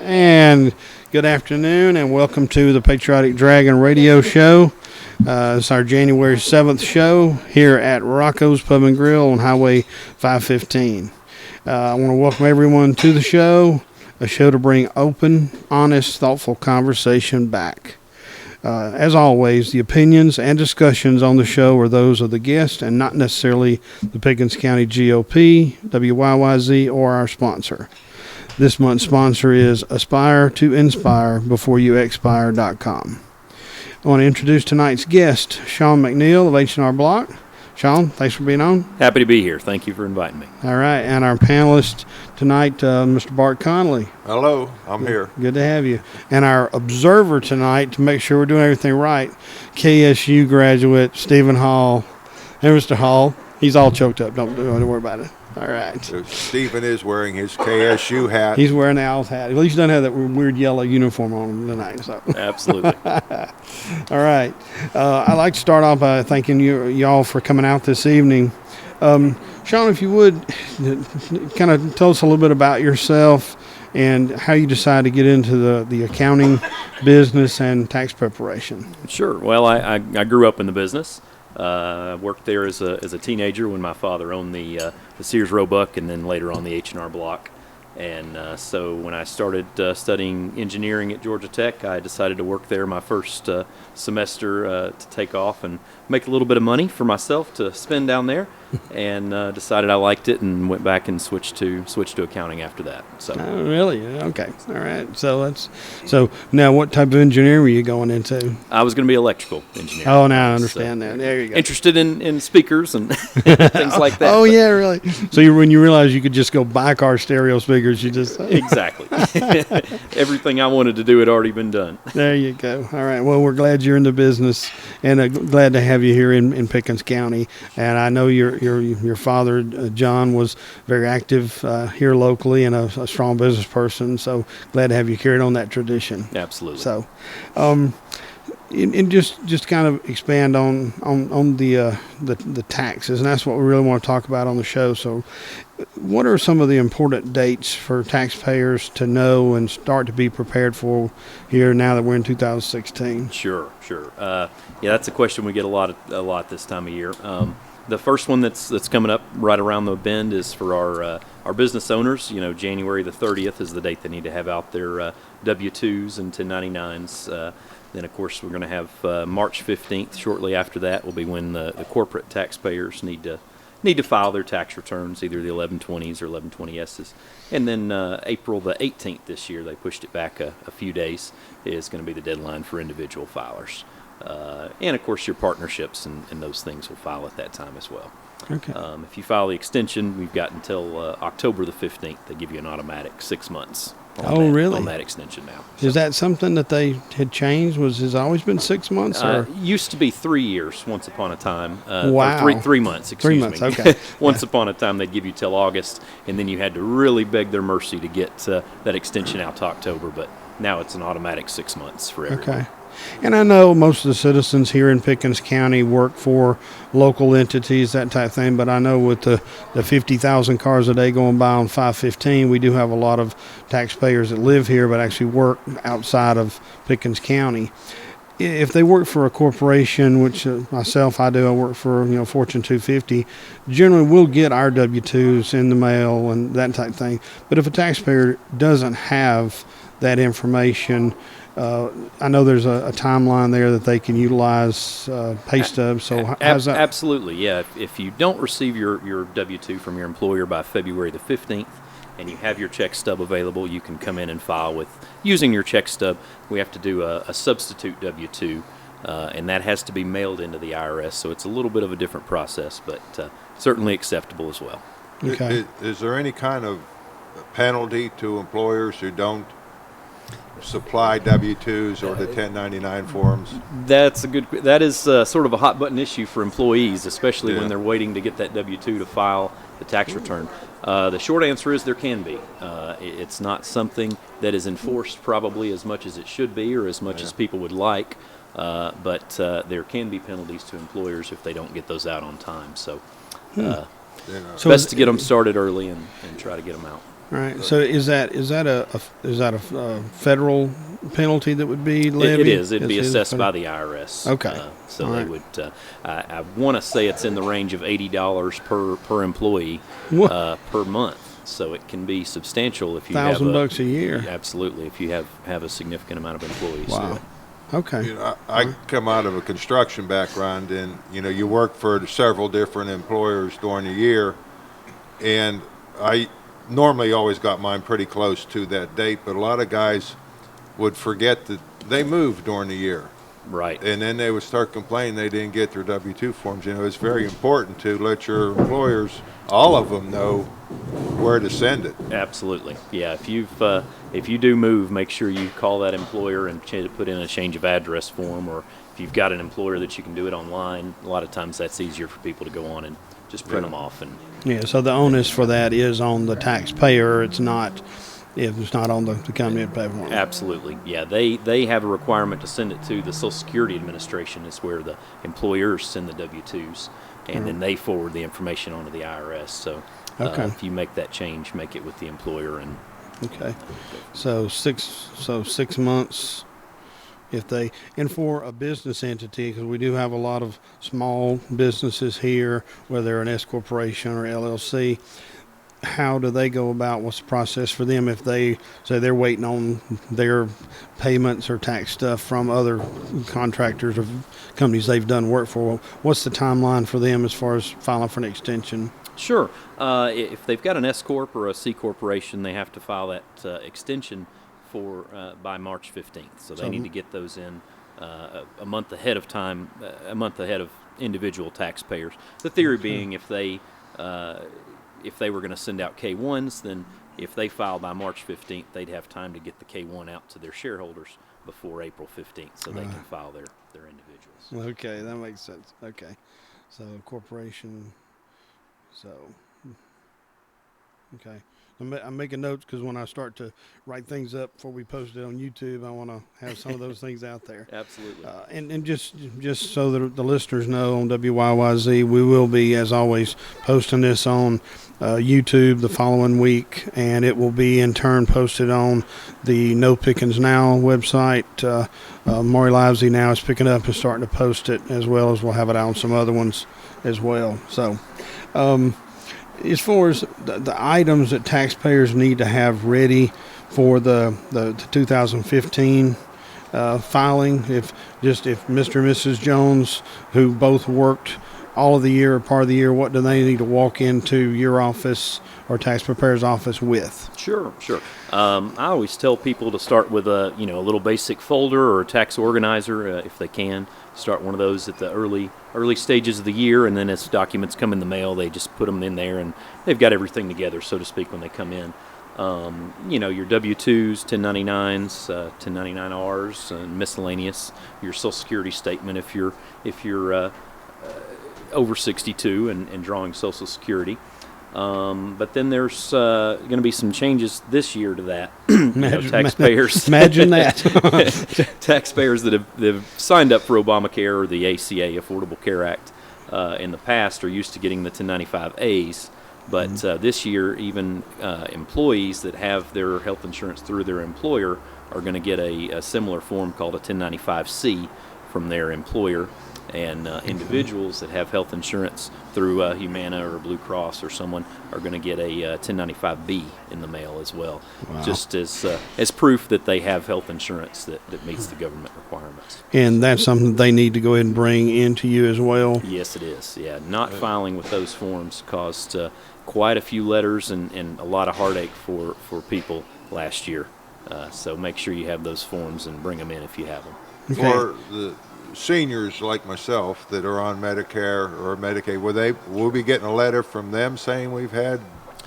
And good afternoon, and welcome to the Patriotic Dragon Radio Show. It's our January 7th show here at Rocco's Pub and Grill on Highway 515. I want to welcome everyone to the show, a show to bring open, honest, thoughtful conversation back. As always, the opinions and discussions on the show are those of the guest and not necessarily the Pickens County GOP, WYYZ, or our sponsor. This month's sponsor is Aspire to Inspire BeforeYouExpire.com. I want to introduce tonight's guest, Sean McNeal of H&R Block. Sean, thanks for being on. Happy to be here. Thank you for inviting me. All right, and our panelist tonight, Mr. Bart Connolly. Hello, I'm here. Good to have you. And our observer tonight, to make sure we're doing everything right, KSU graduate Stephen Hall. And Mr. Hall, he's all choked up. Don't worry about it. All right. So Stephen is wearing his KSU hat. He's wearing the Owl's hat. At least he doesn't have that weird yellow uniform on him tonight. So. Absolutely. All right. I'd like to start off by thanking y'all for coming out this evening. Sean, if you would, kind of tell us a little bit about yourself and how you decided to get into the accounting business and tax preparation. Sure. Well, I grew up in the business. Worked there as a teenager when my father owned the Sears Roebuck and then later on the H&R Block. And so when I started studying engineering at Georgia Tech, I decided to work there my first semester to take off and make a little bit of money for myself to spend down there, and decided I liked it and went back and switched to accounting after that. So. Oh, really? Okay. All right. So now what type of engineering were you going into? I was going to be electrical engineer. Oh, now I understand that. There you go. Interested in speakers and things like that. Oh, yeah, really? So when you realized you could just go buy car stereo speakers, you just... Exactly. Everything I wanted to do had already been done. There you go. All right. Well, we're glad you're in the business, and glad to have you here in Pickens County. And I know your father, John, was very active here locally and a strong business person. So glad to have you carried on that tradition. Absolutely. So, and just kind of expand on the taxes, and that's what we really want to talk about on the show. So, what are some of the important dates for taxpayers to know and start to be prepared for here now that we're in 2016? Sure. Yeah, that's a question we get a lot this time of year. The first one that's coming up right around the bend is for our business owners. You know, January the 30th is the date they need to have out their W-2s and 1099s. Then, of course, we're going to have March 15th. Shortly after that will be when the corporate taxpayers need to file their tax returns, either the 1120s or 1120Ss. And then April the 18th this year, they pushed it back a few days, is going to be the deadline for individual filers. And, of course, your partnerships and those things will file at that time as well. Okay. If you file the extension, we've got until October the 15th. They give you an automatic 6 months. Really? On that extension now. Is that something that they had changed? Has it always been 6 months? Or? Used to be 3 years once upon a time. Wow. Or 3 months, excuse me. 3 months, okay. Once upon a time, they'd give you till August, and then you had to really beg their mercy to get that extension out to October. But now it's an automatic 6 months for everyone. Okay. And I know most of the citizens here in Pickens County work for local entities, that type of thing, but I know with the 50,000 cars a day going by on 515, we do have a lot of taxpayers that live here but actually work outside of Pickens County. If they work for a corporation, which myself, I do, I work for Fortune 250, generally we'll get our W-2s in the mail and that type of thing. But if a taxpayer doesn't have that information, I know there's a timeline there that they can utilize pay stubs. So how's that? Absolutely, yeah. If you don't receive your W-2 from your employer by February the 15th and you have your check stub available, you can come in and file using your check stub. We have to do a substitute W-2, and that has to be mailed into the IRS. So it's a little bit of a different process, but certainly acceptable as well. Okay. Is there any kind of penalty to employers who don't supply W-2s or the 1099 forms? That is sort of a hot button issue for employees, especially when they're waiting to get that W-2 to file the tax return. The short answer is there can be. It's not something that is enforced probably as much as it should be or as much as people would like, but there can be penalties to employers if they don't get those out on time. So best to get them started early and try to get them out. All right. So is that a federal penalty that would be levied? It is. It'd be Is assessed by the IRS. Okay. So All they right. would. I want to say it's in the range of $80 per employee What? per month. So it can be substantial if you $1,000 a year. Absolutely, if you have a significant amount of employees. Wow. Okay. You know, I come out of a construction background, and you work for several different employers during the year, and I normally always got mine pretty close to that date. But a lot of guys would forget that they moved during the year, Right. and then they would start complaining they didn't get their W-2 forms. It's very important to let your employers, all of them, know where to send it. Absolutely. Yeah. If you do move, make sure you call that employer and put in a change of address form, or if you've got an employer that you can do it online, a lot of times that's easier for people to go on and just print them off. And Yeah. So the onus for that is on the taxpayer. It's not on the company to pay for it. absolutely, yeah, they have a requirement to send it to the Social Security Administration. Is where the employers send the W-2s, and then they forward the information onto the IRS. So Okay. if you make that change, make it with the employer and. Okay. So 6 months and for a business entity, because we do have a lot of small businesses here, whether they're an S corporation or LLC, how do they go about, what's the process for them if they say they're waiting on their payments or tax stuff from other contractors or companies they've done work for? What's the timeline for them as far as filing for an extension? Sure. If they've got an S corp or a C corporation, they have to file that extension for by March 15th. So they need to get those in a month ahead of time, a month ahead of individual taxpayers. The theory being, if they were going to send out K-1s, then if they file by March 15th, they'd have time to get the K-1 out to their shareholders before April 15th, so they can file their individuals. Okay, that makes sense. Okay. So corporation. So, okay. I'm making notes because when I start to write things up before we post it on YouTube, I want to have some of those things out there. Absolutely. And just so that the listeners know, on WYYZ, we will be, as always, posting this on YouTube the following week, and it will be in turn posted on the No Pickens Now website. Maury Livesey now is picking up and starting to post it, as well as we'll have it out on some other ones as well. So, as far as the items that taxpayers need to have ready for the 2015 filing, if Mr. and Mrs. Jones, who both worked all of the year or part of the year, what do they need to walk into your office or tax preparer's office with? Sure. I always tell people to start with a little basic folder or a tax organizer if they can. Start one of those at the early stages of the year, and then as documents come in the mail, they just put them in there, and they've got everything together, so to speak, when they come in. Your W-2s, 1099s, 1099-Rs, and miscellaneous. Your Social Security statement if you're over 62 and drawing Social Security. But then there's going to be some changes this year to that. Taxpayers. Imagine that. Taxpayers that have signed up for Obamacare or the ACA, Affordable Care Act, in the past are used to getting the 1095As. But this year, even employees that have their health insurance through their employer are going to get a similar form called a 1095C from their employer. And individuals that have health insurance through Humana or Blue Cross or someone are going to get a 1095B in the mail as well, just as proof that they have health insurance that meets the government requirements. And that's something they need to go ahead and bring into you as well? Yes, it is. Yeah, not filing with those forms caused quite a few letters and a lot of heartache for people last year. So make sure you have those forms and bring them in if you have them. Okay. For the seniors like myself that are on Medicare or Medicaid, will we be getting a letter from them saying we've had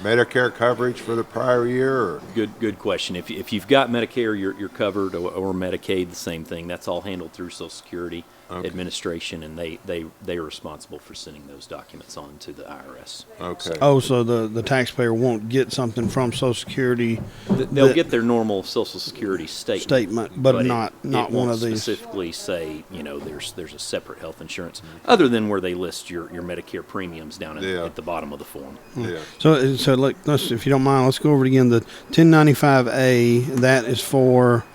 Medicare coverage for the prior year? Or? Good question. If you've got Medicare, you're covered, or Medicaid, the same thing. That's all handled through Social Security. Okay. administration, and they are responsible for sending those documents on to the IRS. Okay. Oh, so the taxpayer won't get something from Social Security They'll that- get their normal Social Security statement, but it- not it one won't of these. specifically say, there's a separate health insurance, other than where they list your Medicare premiums down Yeah. at the bottom of the form. Yeah. So let's, if you don't mind, let's go over it again. The 1095A, that is for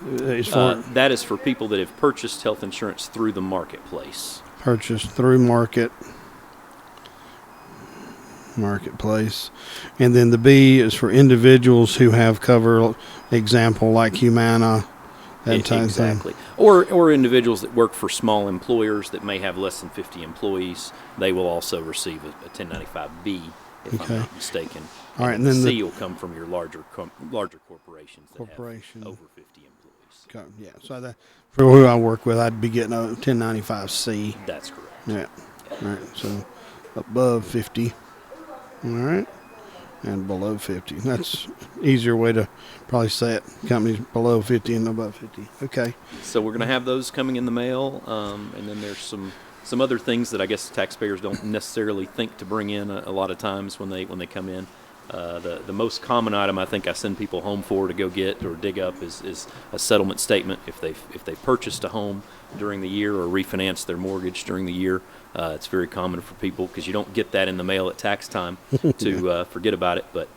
That is for people that have purchased health insurance through the marketplace. purchase through marketplace, and then the B is for individuals who have cover, example like Humana, that type of thing. Exactly. Or individuals that work for small employers that may have less than 50 employees, they will also receive a 1095B, if Okay. I'm not mistaken. All right, and then C will come from your larger corporations that Corporation. have over 50 employees. Okay, yeah, so that for who I work with, I'd be getting a 1095C. That's correct. Yeah. All right. So above 50. All right. And below 50. That's easier way to probably say it. Companies below 50 and above 50. Okay. So we're going to have those coming in the mail, and then there's some other things that I guess taxpayers don't necessarily think to bring in a lot of times when they come in. The most common item I think I send people home for to go get or dig up is a settlement statement if they've purchased a home during the year or refinanced their mortgage during the year. It's very common for people because you don't get that in the mail at tax time to forget about it. But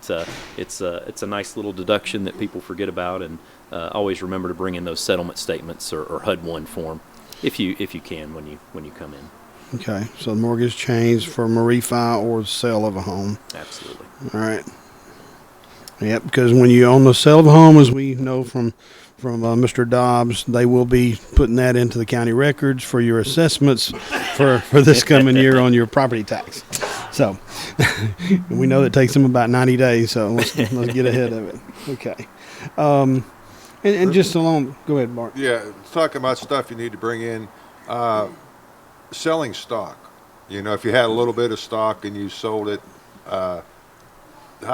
it's a nice little deduction that people forget about, and always remember to bring in those settlement statements or HUD-1 form if you can when you come in. Okay. So the mortgage change for a refi or the sale of a home. Absolutely. All right. Yep. Because when you own the sale of a home, as we know from Mr. Dobbs, they will be putting that into the county records for your assessments for this coming year on your property tax. So we know it takes them about 90 days. So let's get ahead of it. Okay. And just along, go ahead, Mark. Yeah, talking about stuff you need to bring in, selling stock. If you had a little bit of stock and you sold it, how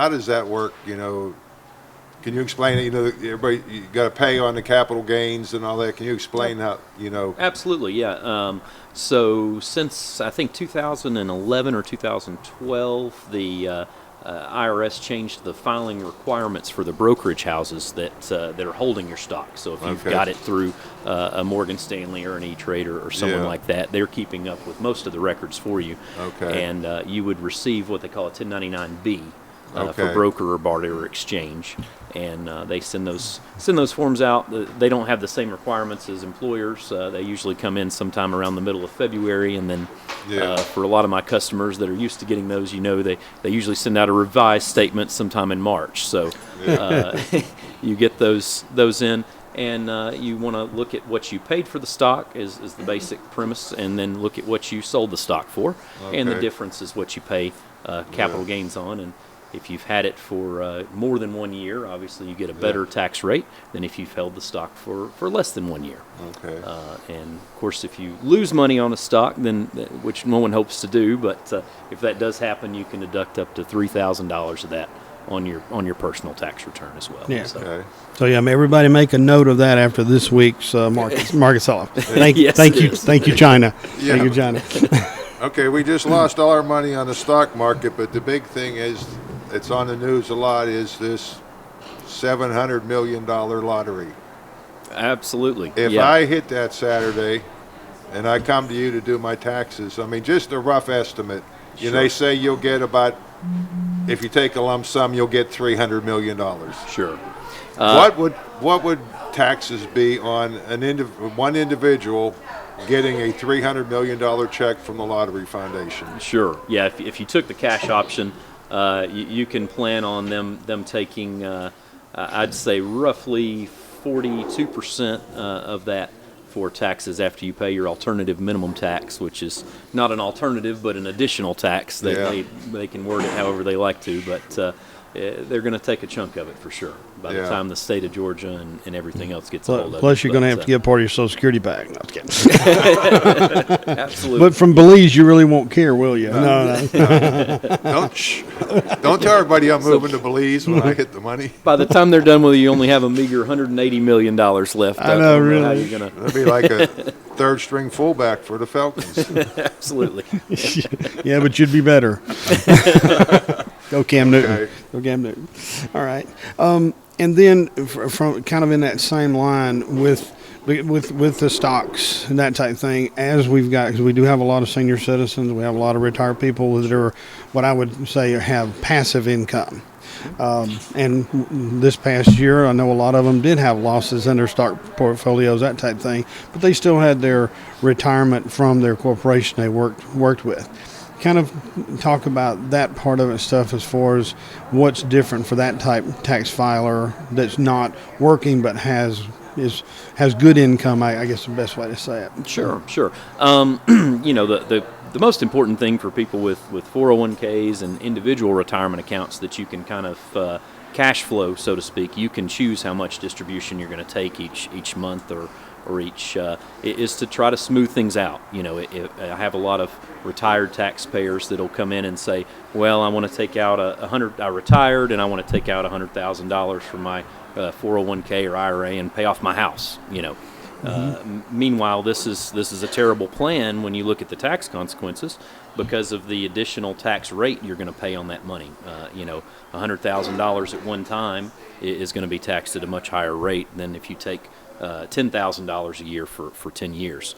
does that work? Can you explain it? Everybody, you got to pay on the capital gains and all that. Can you explain how, Absolutely, yeah. So since I think 2011 or 2012, the IRS changed the filing requirements for the brokerage houses that are holding your stock. So if you've Okay. got it through a Morgan Stanley or an E-Trade or someone Yeah. like that, they're keeping up with most of the records for you. Okay. And you would receive what they call a 1099-B. For Okay. broker or barter or exchange, and they send those forms out. They don't have the same requirements as employers. They usually come in sometime around the middle of February, and then Yeah. for a lot of my customers that are used to getting those, they usually send out a revised statement sometime in March. So you get those in. And you want to look at what you paid for the stock is the basic premise, and then look at what you sold the stock for, and the Okay. difference is what you pay capital gains on. And if you've had it for more than 1 year, obviously you get a better tax rate than if you've held the stock for less than 1 year. Okay. And of course, if you lose money on a stock, then which no one hopes to do, but if that does happen, you can deduct up to $3,000 of that on your personal tax return as well. Yeah. So, Okay. So yeah, everybody make a note of that after this week's market sell-off. Thank Yes, you, it is. thank you, China. Yeah. Thank you, China. Okay, we just lost all our money on the stock market, but the big thing is, it's on the news a lot, is this $700 million lottery. absolutely. If yeah. I hit that Saturday and I come to you to do my taxes, I mean, just a rough estimate, they say you'll get about, if you take a lump sum, you'll get $300 million. Sure. What would taxes be on one individual getting a $300 million check from the Lottery Foundation? Sure. Yeah. If you took the cash option, you can plan on them taking, I'd say, roughly 42% of that for taxes after you pay your alternative minimum tax, which is not an alternative but an additional tax. They can word it however they like to, but they're going to take a chunk of it for sure by the time the state of Georgia and everything else gets a hold of it. Plus, you're going to have to get part of your Social Security back. No, I'm kidding. Absolutely. But from Belize, you really won't care, will you? No. Don't tell everybody I'm moving to Belize when I hit the money. By the time they're done with you only have a meager $180 million left. I know, really. How you gonna... That'd be like a third string fullback for the Falcons. Absolutely. Yeah, but you'd be better. Go Cam Newton. Okay. Go Cam Newton. All right. And then from kind of in that same line with the stocks and that type thing, as we've got, because we do have a lot of senior citizens, we have a lot of retired people that are what I would say have passive income. And this past year, I know a lot of them did have losses in their stock portfolios, that type thing, but they still had their retirement from their corporation they worked with. Kind of talk about that part of it stuff as far as what's different for that type tax filer that's not working but has good income, I guess the best way to say it. Sure. The most important thing for people with 401ks and individual retirement accounts that you can kind of cash flow, so to speak, you can choose how much distribution you're going to take each month or each is to try to smooth things out. I have a lot of retired taxpayers that'll come in and say, well, I want to take out I retired and I want to take out $100,000 from my 401k or IRA and pay off my house. Meanwhile, this is a terrible plan when you look at the tax consequences because of the additional tax rate you're going to pay on that money. $100,000 at one time is going to be taxed at a much higher rate than if you take $10,000 a year for 10 years.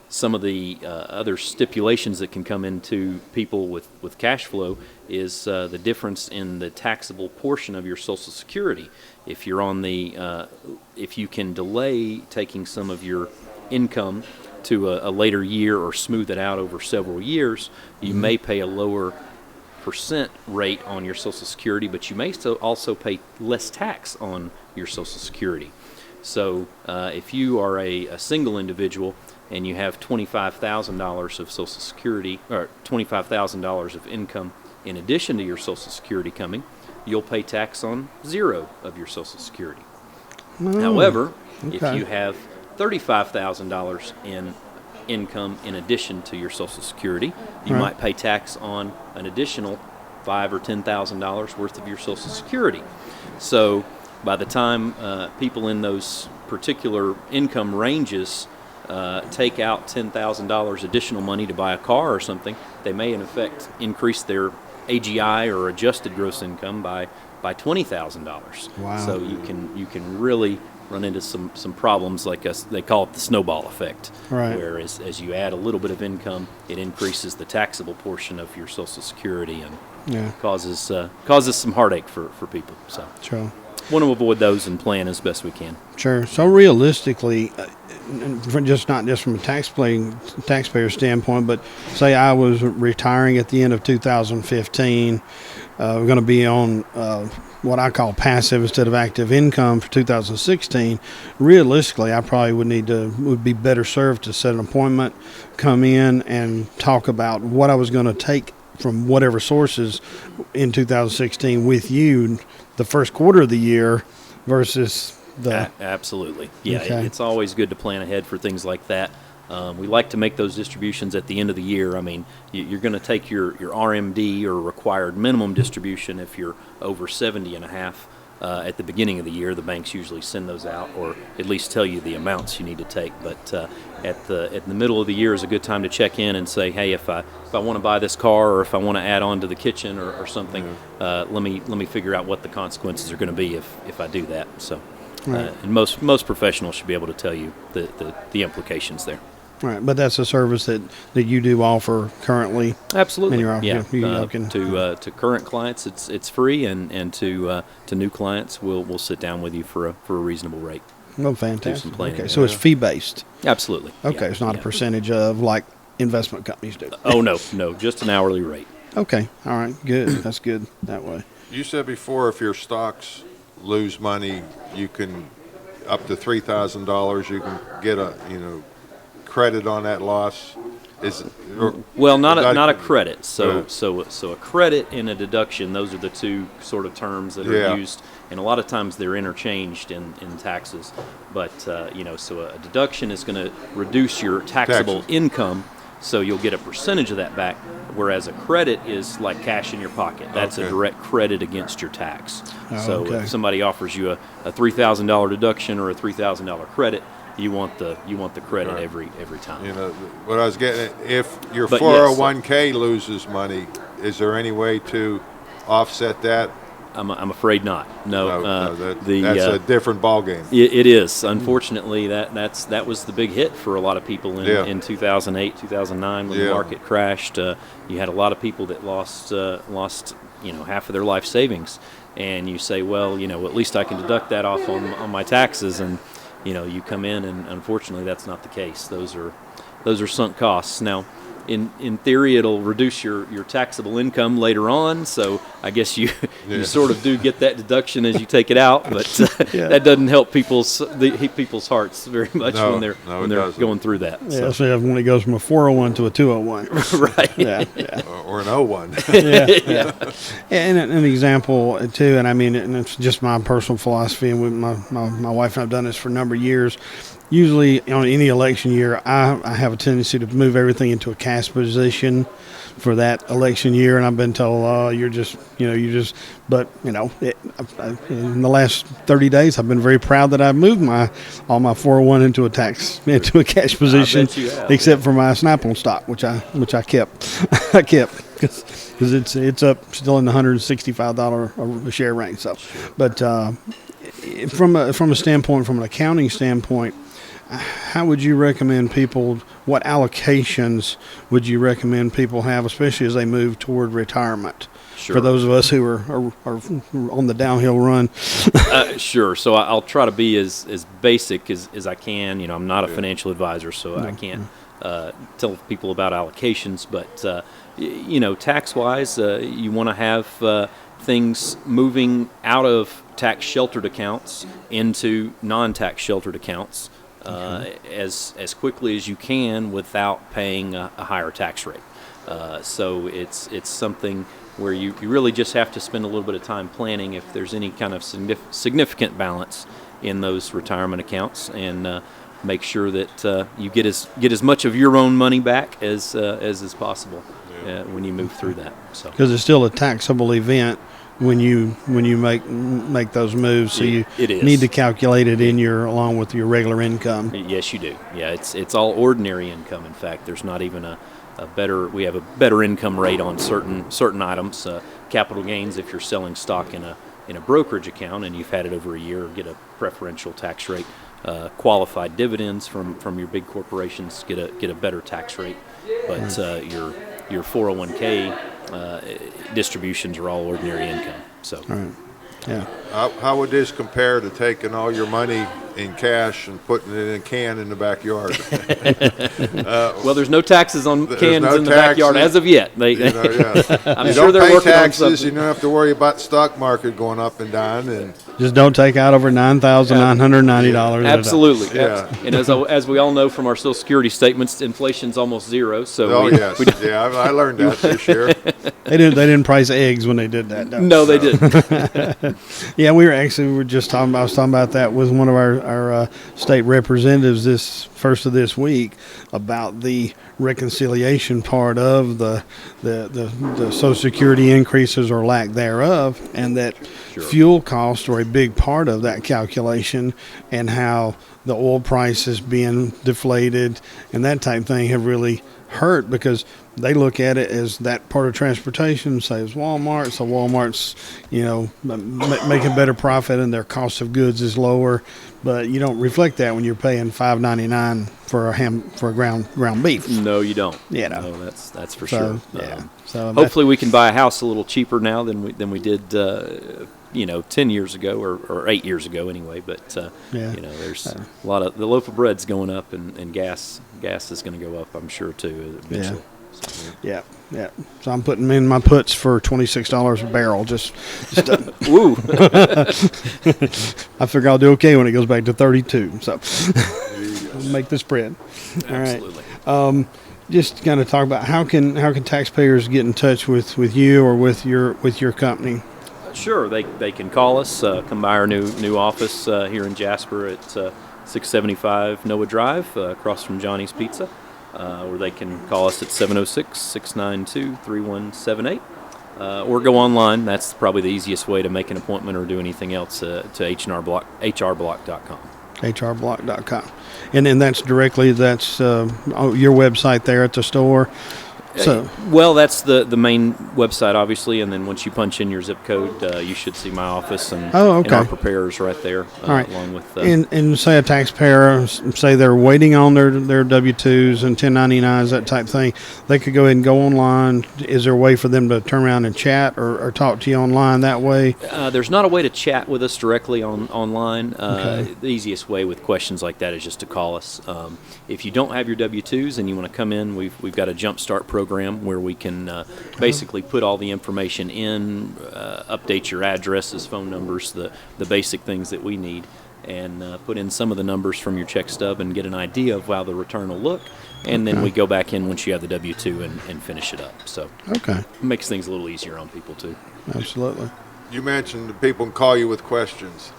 Some of the other stipulations that can come into people with cash flow is the difference in the taxable portion of your Social Security. If you're on if you can delay taking some of your income to a later year or smooth it out over several years, you may pay a lower percent rate on your Social Security, but you may also pay less tax on your Social Security. So if you are a single individual and you have $25,000 of Social Security or $25,000 of income in addition to your Social Security coming, you'll pay tax on zero of your Social Security. However, if you have $35,000 in income in addition to your Social Security, you might pay tax on an additional $5,000 or $10,000 worth of your Social Security. So by the time people in those particular income ranges take out $10,000 additional money to buy a car or something, they may in effect increase their AGI or adjusted gross income by $20,000. Wow. So you can really run into some problems like they call it the snowball effect. Right. Where as you add a little bit of income, it increases the taxable portion of your Social Security and causes some heartache for people. So Sure. want to avoid those and plan as best we can. Sure. So realistically, not just from a taxpayer standpoint, but say I was retiring at the end of 2015, we're going to be on what I call passive instead of active income for 2016. Realistically, I probably would be better served to set an appointment, come in and talk about what I was going to take from whatever sources in 2016 with you the first quarter of the year versus absolutely. Yeah, Okay. it's always good to plan ahead for things like that. We like to make those distributions at the end of the year. I mean, you're going to take your RMD or required minimum distribution if you're over 70 and a half at the beginning of the year. The banks usually send those out or at least tell you the amounts you need to take. But at the middle of the year is a good time to check in and say, hey, if I want to buy this car or if I want to add on to the kitchen or something, let me figure out what the consequences are going to be if I do that. So. Right. And most professionals should be able to tell you the implications there. Right, but that's a service that you do offer currently. Absolutely, in your office. Yeah. To current clients, it's free, and to new clients, we'll sit down with you for a reasonable rate. Oh, fantastic. some planning. Okay, so it's fee based. Absolutely. Okay, Yeah, it's not yeah. a percentage of like investment companies do. Oh no, just an hourly rate. Okay, all right, good. That's good that way. You said before if your stocks lose money, you can up to $3,000. You can get a credit on that loss. Well, not a credit. So a credit and a deduction, those are the two sort of terms that are used, and a lot of times they're interchanged in taxes. But so a deduction is going to reduce your taxable income, so you'll get a percentage of that back. Whereas a credit is like cash in your pocket. That's a direct credit against your tax. So if somebody offers you a $3,000 deduction or a $3,000 credit, you want the credit every time. What I was getting at, if your 401k loses money, is there any way to offset that? I'm afraid not. No, that's a different ballgame. It is. Unfortunately, that was the big hit for a lot of people in 2008, 2009 when the market crashed. You had a lot of people that lost half of their life savings, and you say, well, at least I can deduct that off on my taxes, and you come in, and unfortunately that's not the case. Those are sunk costs. Now, in theory, it'll reduce your taxable income later on. So I guess you sort of do get that deduction as you take it out, but that doesn't help people's hearts very much when they're going through that. Yeah, so when it goes from a 401 to a 201. Right. Yeah. Or an 01. Yeah. And an example too, and I mean, and it's just my personal philosophy, and with my wife and I've done this for a number of years. Usually on any election year, I have a tendency to move everything into a cash position for that election year, and I've been told, but in the last 30 days, I've been very proud that I've moved all my 401 into a cash position, except for my Snap-on stock, which I kept, because it's up still in the $165 a share range. So, but from a standpoint, from an accounting standpoint, how would you recommend people, what allocations would you recommend people have, especially as they move toward retirement? Sure. For those of us who are on the downhill run. Sure. So I'll try to be as basic as I can. I'm not a financial advisor, so I can't tell people about allocations. But, tax-wise, you want to have things moving out of tax-sheltered accounts into non-tax sheltered accounts as quickly as you can without paying a higher tax rate. So it's something where you really just have to spend a little bit of time planning if there's any kind of significant balance in those retirement accounts, and make sure that you get as much of your own money back as is possible when you move through that. So because it's still a taxable event when you make those moves, so you need to calculate it along with your regular income. Yes, you do. Yeah, it's all ordinary income. In fact, there's not even we have a better income rate on certain items. Capital gains, if you're selling stock in a brokerage account and you've had it over a year, get a preferential tax rate. Qualified dividends from your big corporations get a better tax rate, but your 401k distributions are all ordinary income. So, all right. Yeah. How would this compare to taking all your money in cash and putting it in a can in the backyard? Well, there's no taxes on cans in the backyard as of yet. I'm sure they're working on something. You don't have to worry about the stock market going up and down, and just don't take out over $9,990. Absolutely. Yeah. And as we all know from our Social Security statements, inflation's almost zero. So I learned that this year. They didn't price eggs when they did that. No, they didn't. Yeah, I was talking about that with one of our state representatives first of this week about the reconciliation part of the Social Security increases or lack thereof, and that fuel costs are a big part of that calculation, and how the oil prices being deflated and that type of thing have really hurt, because they look at it as that part of transportation saves Walmart, so Walmart's making better profit and their cost of goods is lower, but you don't reflect that when you're paying $5.99 for a ground beef. No, you don't. No, that's for sure. Yeah. So hopefully we can buy a house a little cheaper now than we did 10 years ago or 8 years ago anyway. But there's a lot of the loaf of bread's going up, and gas is going to go up, I'm sure, too, eventually. Yeah. So I'm putting in my puts for $26 a barrel. Just woo. I figure I'll do okay when it goes back to 32. So make the spread. Absolutely. All right. just kind of talk about how can taxpayers get in touch with you or with your company? Sure, they can call us, come by our new office here in Jasper at 675 Noah Drive, across from Johnny's Pizza, or they can call us at 706-692-3178, or go online. That's probably the easiest way to make an appointment or do anything else, to hrblock.com. hrblock.com. And then that's your website there at the store. So, well, that's the main website, obviously, and then once you punch in your zip code, you should see my office and, and our preparers right there, all right. Along with. And say a taxpayer, say they're waiting on their W-2s and 1099s, that type thing, they could go ahead and go online. Is there a way for them to turn around and chat or talk to you online that way? There's not a way to chat with us directly online. The easiest way with questions like that is just to call us. If you don't have your W-2s and you want to come in, we've got a Jump Start program where we can basically put all the information in, update your addresses, phone numbers, the basic things that we need, and put in some of the numbers from your check stub and get an idea of how the return will look. And then we go back in once you have the W-2 and finish it up. So it makes things a little easier on people too. Absolutely. You mentioned that people can call you with questions.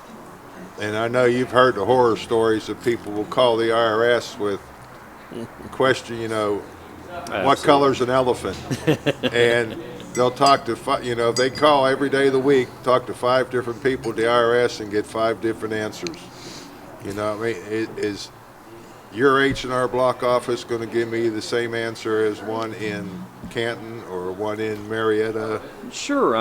And I know you've heard the horror stories of people will call the IRS with a question, what color's an elephant? And they'll talk to, they call every day of the week, talk to 5 different people at the IRS and get 5 different answers. Is your H&R Block office going to give me the same answer as one in Canton or one in Marietta? Sure.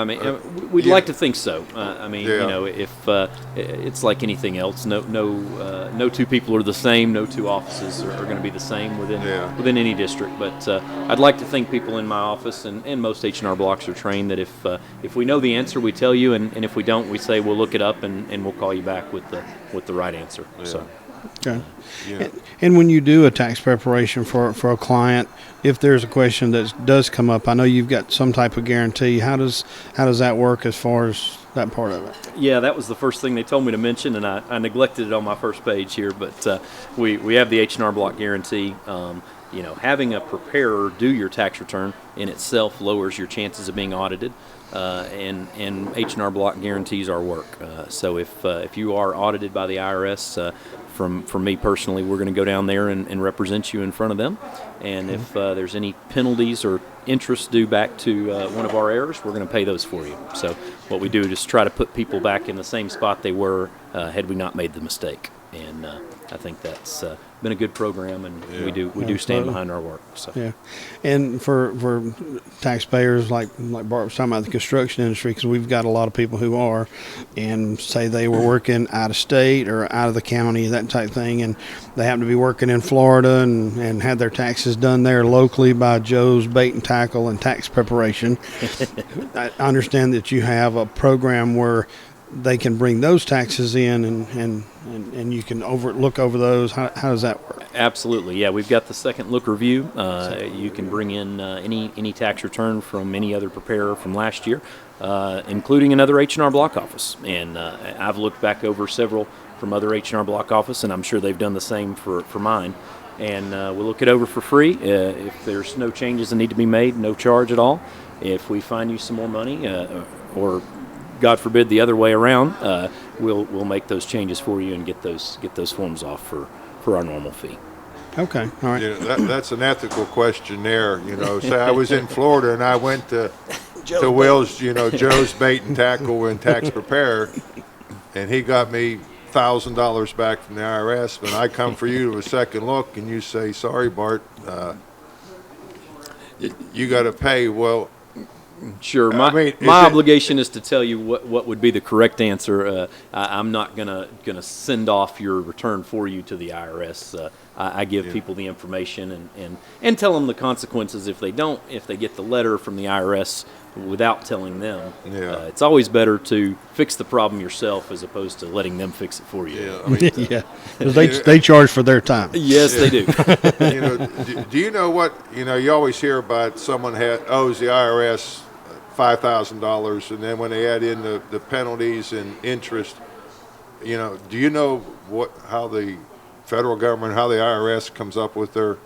We'd like to think so. If it's like anything else, no 2 people are the same. No 2 offices are going to be the same within any district. But I'd like to think people in my office and most H&R Blocks are trained that if we know the answer, we tell you, and if we don't, we say we'll look it up and we'll call you back with the right answer. Yeah. So. Okay. Yeah. And when you do a tax preparation for a client, if there's a question that does come up, I know you've got some type of guarantee. How does that work as far as that part of it? Yeah, that was the first thing they told me to mention, and I neglected it on my first page here. But we have the H&R Block guarantee. Having a preparer do your tax return in itself lowers your chances of being audited. And H&R Block guarantees our work. So if you are audited by the IRS, from me personally, we're going to go down there and represent you in front of them. And if there's any penalties or interest due back to one of our errors, we're going to pay those for you. So what we do is just try to put people back in the same spot they were had we not made the mistake. And I think that's been a good program, and we do stand behind our work. So. Yeah, and for taxpayers like Bart was talking about the construction industry, because we've got a lot of people who are, and say they were working out of state or out of the county, that type of thing, and they happen to be working in Florida and had their taxes done there locally by Joe's Bait and Tackle and Tax Preparation. I understand that you have a program where they can bring those taxes in and you can look over those. How does that work? Absolutely, yeah. We've got the second look review. You can bring in any tax return from any other preparer from last year, including another H&R Block office. And I've looked back over several from other H&R Block office, and I'm sure they've done the same for mine. And we'll look it over for free. If there's no changes that need to be made, no charge at all. If we find you some more money, or God forbid the other way around, we'll make those changes for you and get those forms off for our normal fee. Okay, all right. That's an ethical question there. Say I was in Florida and I went to Will's, Joe's Bait and Tackle and Tax Preparer, and he got me $1,000 back from the IRS, and I come for you to a second look, and you say, "Sorry, Bart, you got to pay." Well. Sure. My obligation is to tell you what would be the correct answer. I'm not gonna send off your return for you to the IRS. I give people the information and tell them the consequences if they get the letter from the IRS without telling them. Yeah. It's always better to fix the problem yourself as opposed to letting them fix it for you. Yeah. Because they charge for their time. Yes, they do. Do you know what, you always hear about someone owes the IRS $5,000, and then when they add in the penalties and interest, do you know how the federal government, how the IRS comes up with their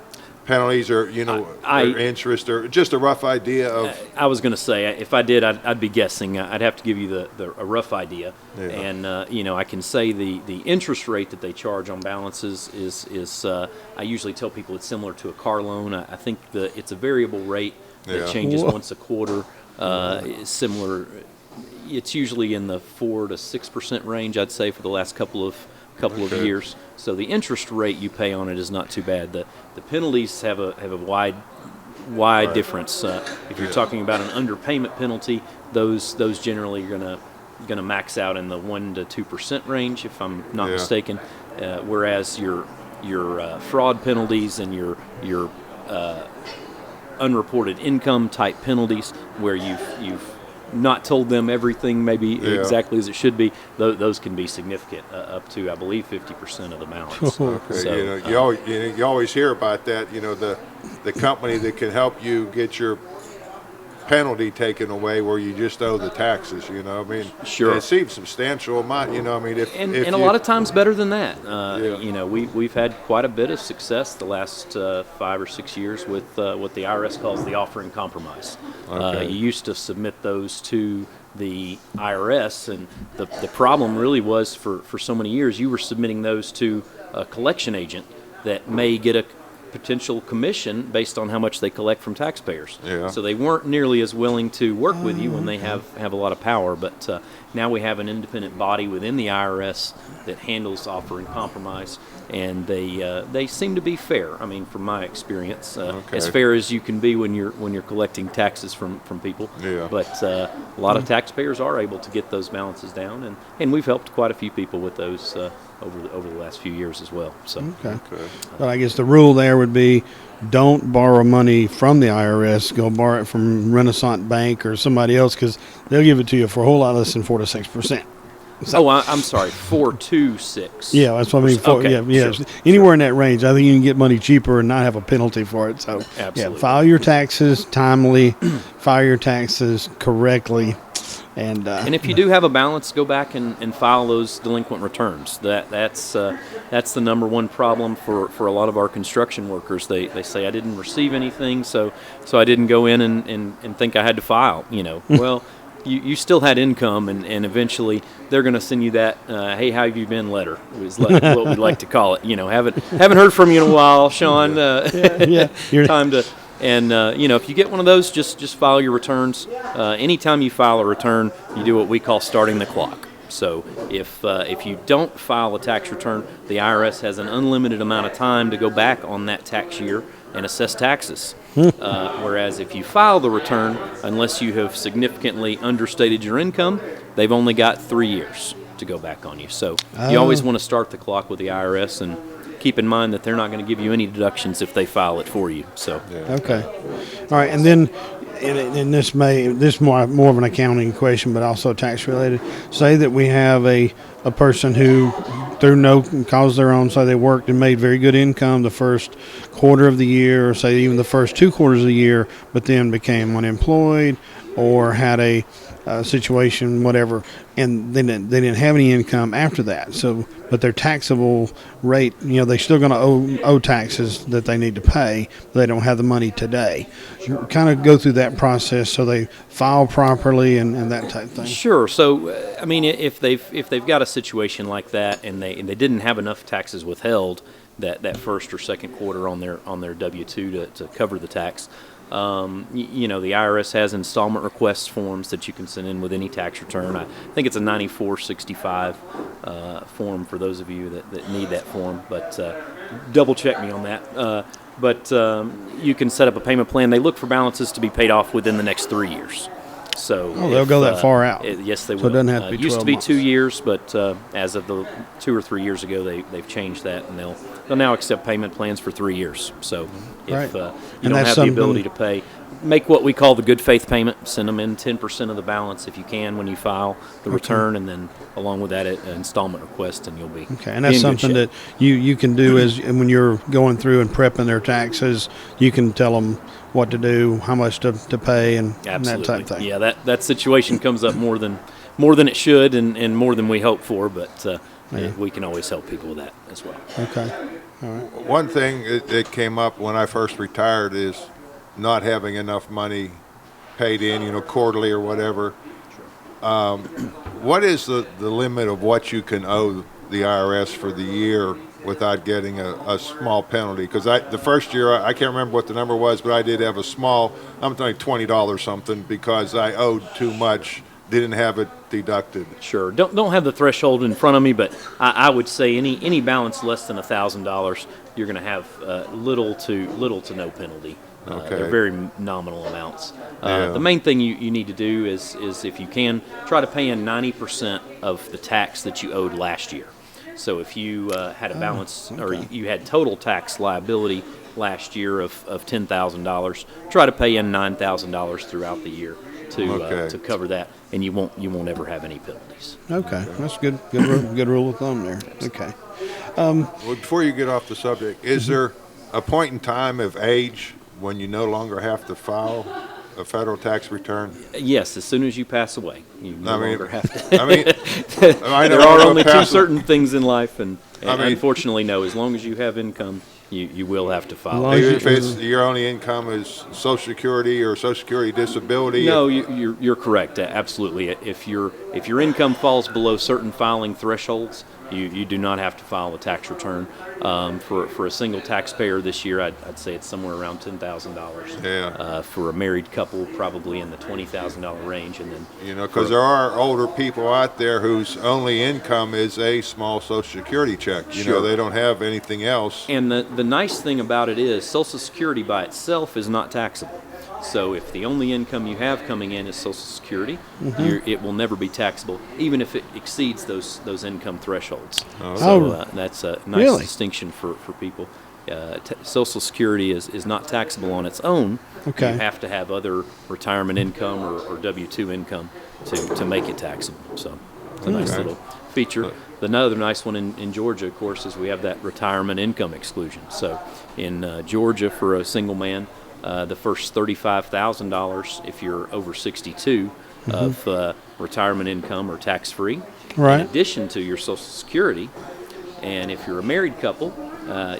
penalties or, or interest, or just a rough idea of? I was going to say, if I did, I'd be guessing. I'd have to give you a rough idea. Yeah. And, I can say the interest rate that they charge on balances is I usually tell people it's similar to a car loan. I think it's a variable rate that changes once a quarter. It's similar. It's usually in the 4 to 6% range, I'd say, for the last couple of years. So the interest rate you pay on it is not too bad. The penalties have a wide difference. If you're talking about an underpayment penalty, those generally are gonna max out in the 1 to 2% range, if I'm not mistaken. Whereas your fraud penalties and your unreported income type penalties, where you've not told them everything maybe exactly as it should be, those can be significant, up to, I believe, 50% of the balance. Okay. So, you always hear about that. The company that can help you get your penalty taken away where you just owe the taxes. Sure. It seems substantial amount. If a lot of times better than that. We've had quite a bit of success the last 5 or 6 years with what the IRS calls the offering compromise. Okay. You used to submit those to the IRS, and the problem really was for so many years you were submitting those to a collection agent that may get a potential commission based on how much they collect from taxpayers. Yeah. So they weren't nearly as willing to work with you when they have a lot of power. But now we have an independent body within the IRS that handles offering compromise, and they seem to be fair. I mean, from my experience, as fair as you can be when you're collecting taxes from people. Yeah. But a lot of taxpayers are able to get those balances down, and we've helped quite a few people with those over the last few years as well. So. Okay. But I guess the rule there would be, don't borrow money from the IRS. Go borrow it from Renaissance Bank or somebody else, because they'll give it to you for a whole lot less than 4 to 6%. So, I'm sorry, 4 to 6. Yeah, that's what I mean. Okay, Sure. Anywhere in that range, I think you can get money cheaper and not have a penalty for it. So, Absolutely. File your taxes timely, file your taxes correctly. And if you do have a balance, go back and file those delinquent returns. That's the number one problem for a lot of our construction workers. They say, I didn't receive anything, so I didn't go in and think I had to file. Well, you still had income, and eventually they're going to send you that hey, how have you been letter, is what we like to call it. Haven't heard from you in a while, Sean. Time to. And, if you get one of those, just file your returns. Anytime you file a return, you do what we call starting the clock. So if you don't file a tax return, the IRS has an unlimited amount of time to go back on that tax year and assess taxes. Whereas if you file the return, unless you have significantly understated your income, they've only got 3 years to go back on you. So you always want to start the clock with the IRS, and keep in mind that they're not going to give you any deductions if they file it for you. So Okay. All right, and then and this more of an accounting question, but also tax related. Say that we have a person who, through no cause of their own, say they worked and made very good income the first quarter of the year, or say even the first 2 quarters of the year, but then became unemployed or had a situation, whatever, and then they didn't have any income after that. So, but their taxable rate, they're still going to owe taxes that they need to pay, but they don't have the money today. Kind of go through that process so they file properly and that type of thing. Sure. So, I mean, if they've got a situation like that and they didn't have enough taxes withheld that first or second quarter on their W-2 to cover the tax. The IRS has installment request forms that you can send in with any tax return. I think it's a 9465 form for those of you that need that form, but double check me on that. But you can set up a payment plan. They look for balances to be paid off within the next 3 years. So they'll go that far out. Yes, they will. So it doesn't have to be 12 used to be months. 2 years, but as of the 2 or 3 years ago, they've changed that, and they'll now accept payment plans for 3 years. So if Right. you And don't that's have the something- ability to pay, make what we call the good faith payment. Send them in 10% of the balance if you can when you file the return, and then along with that, an installment request, and you'll be Okay, and that's something that you can do is when you're going through and prepping their taxes, you can tell them what to do, how much to pay, and that type of thing. Yeah, that situation comes up more than it should, and more than we hope for. But we can always help people with that as well. Okay. One thing that came up when I first retired is not having enough money paid in, quarterly or whatever. What is the limit of what you can owe the IRS for the year without getting a small penalty? Because the first year, I can't remember what the number was, but I did have a small, I'm like $20 something, because I owed too much, didn't have it deducted. Sure. Don't have the threshold in front of me, but I would say any balance less than $1,000, you're going to have little to no penalty. Okay. They're very nominal amounts. Yeah. The main thing you need to do is if you can, try to pay in 90% of the tax that you owed last year. So if you had a balance or you had total tax liability last year of $10,000, try to pay in $9,000 throughout the year to cover that, and you won't ever have any penalties. Okay, that's good. Good rule of thumb there. Okay. Well, before you get off the subject, is there a point in time of age when you no longer have to file a federal tax return? Yes, as soon as you pass away, you no longer have to. There are only two certain things in life, and unfortunately, no. As long as you have income, you will have to file. Even if it's your only income is Social Security or Social Security disability? No, you're correct. Absolutely. If your income falls below certain filing thresholds, you do not have to file a tax return. For a single taxpayer this year, I'd say it's somewhere around $10,000. Yeah. For a married couple, probably in the $20,000 range, and then because there are older people out there whose only income is a small Social Security check. Sure. They don't have anything else. And the nice thing about it is Social Security by itself is not taxable. So if the only income you have coming in is Social Security, it will never be taxable, even if it exceeds those income thresholds. So that's a nice distinction for people. Social Security is not taxable on its own. Okay. You have to have other retirement income or W-2 income to make it taxable. So it's a nice little feature. Another nice one in Georgia, of course, is we have that retirement income exclusion. So in Georgia, for a single man, the first $35,000, if you're over 62, of retirement income are tax-free, right, in addition to your Social Security. And if you're a married couple,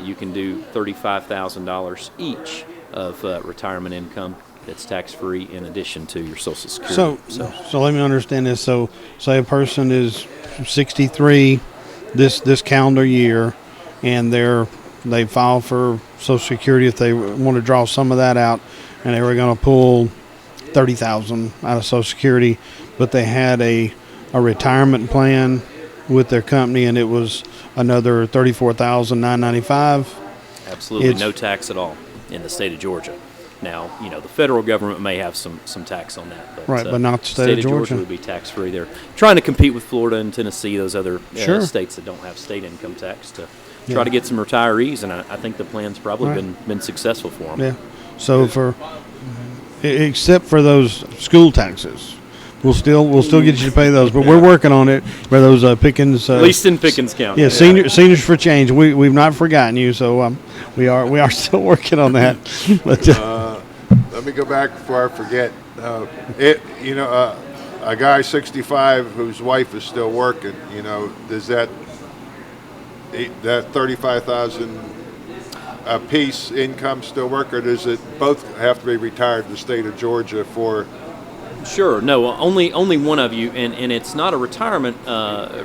you can do $35,000 each of retirement income that's tax-free in addition to your Social Security. So let me understand this. So say a person is 63 this calendar year, and they file for Social Security if they want to draw some of that out, and they were going to pull $30,000 out of Social Security, but they had a retirement plan with their company, and it was another $34,995. Absolutely, no tax at all in the state of Georgia. Now, the federal government may have some tax on that, but but not the state of Georgia would be tax-free. They're trying to compete with Florida and Tennessee, those other states that don't have state income tax, to try to get some retirees, and I think the plan's probably been successful for them. Yeah. So except for those school taxes, we'll still get you to pay those, but we're working on it. For those Pickens, at least in Pickens County. Yeah, seniors for change. We've not forgotten you, so we are still working on that. But let me go back before I forget. A guy 65 whose wife is still working. Does that $35,000 a piece income still work, or does it both have to be retired in the state of Georgia for? Sure. No, only one of you, and it's not a retirement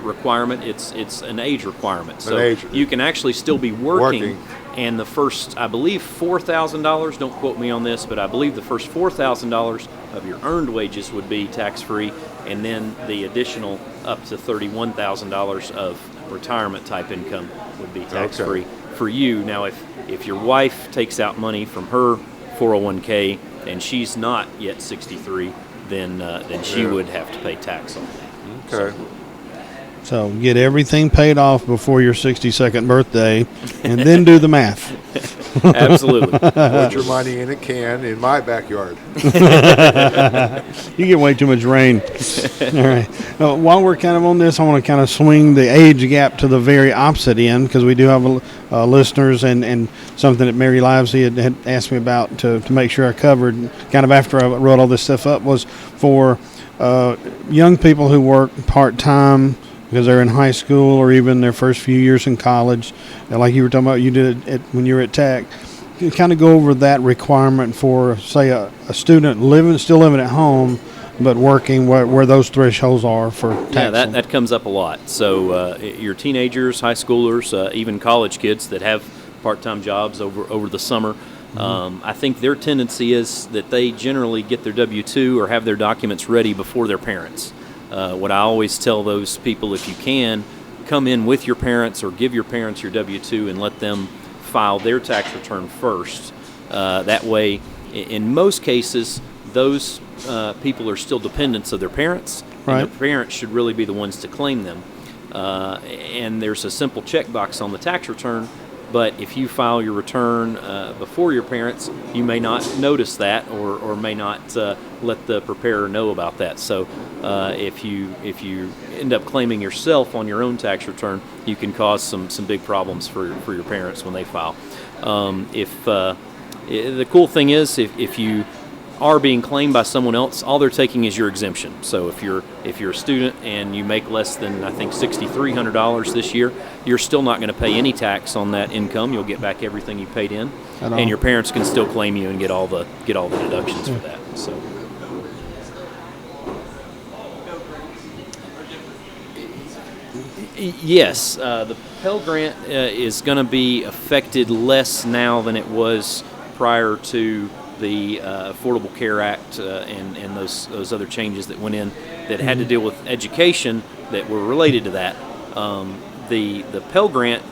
requirement. It's an age requirement. So you can actually still be working. And the first, I believe, $4,000. Don't quote me on this, but I believe the first $4,000 of your earned wages would be tax-free, and then the additional up to $31,000 of retirement type income would be tax-free for you. Now, if your wife takes out money from her 401k and she's not yet 63, then she would have to pay tax on that. Okay. So get everything paid off before your 62nd birthday, and then do the math. Absolutely. Put your money in a can in my backyard. You get way too much rain. All right. While we're kind of on this, I want to kind of swing the age gap to the very opposite end, because we do have listeners, and something that Mary Livesey had asked me about to make sure I covered kind of after I wrote all this stuff up was for young people who work part-time because they're in high school or even their first few years in college. And like you were talking about, you did it when you were at Tech. You kind of go over that requirement for, say, a student still living at home, but working where those thresholds are for taxing. Yeah, that comes up a lot. So your teenagers, high schoolers, even college kids that have part-time jobs over the summer, I think their tendency is that they generally get their W-2 or have their documents ready before their parents. What I always tell those people, if you can, come in with your parents or give your parents your W-2 and let them file their tax return first. That way, in most cases, those people are still dependents of their parents, Right. and their parents should really be the ones to claim them. And there's a simple checkbox on the tax return, but if you file your return before your parents, you may not notice that or may not let the preparer know about that. So if you end up claiming yourself on your own tax return, you can cause some big problems for your parents when they file. The cool thing is if you are being claimed by someone else, all they're taking is your exemption. So if you're a student and you make less than, I think, $6,300 this year, you're still not going to pay any tax on that income. You'll get back everything you paid in, and your parents can still claim you and get all the deductions for that. So. Yes, the Pell Grant is going to be affected less now than it was prior to the Affordable Care Act and those other changes that went in that had to deal with education that were related to that. The Pell Grant,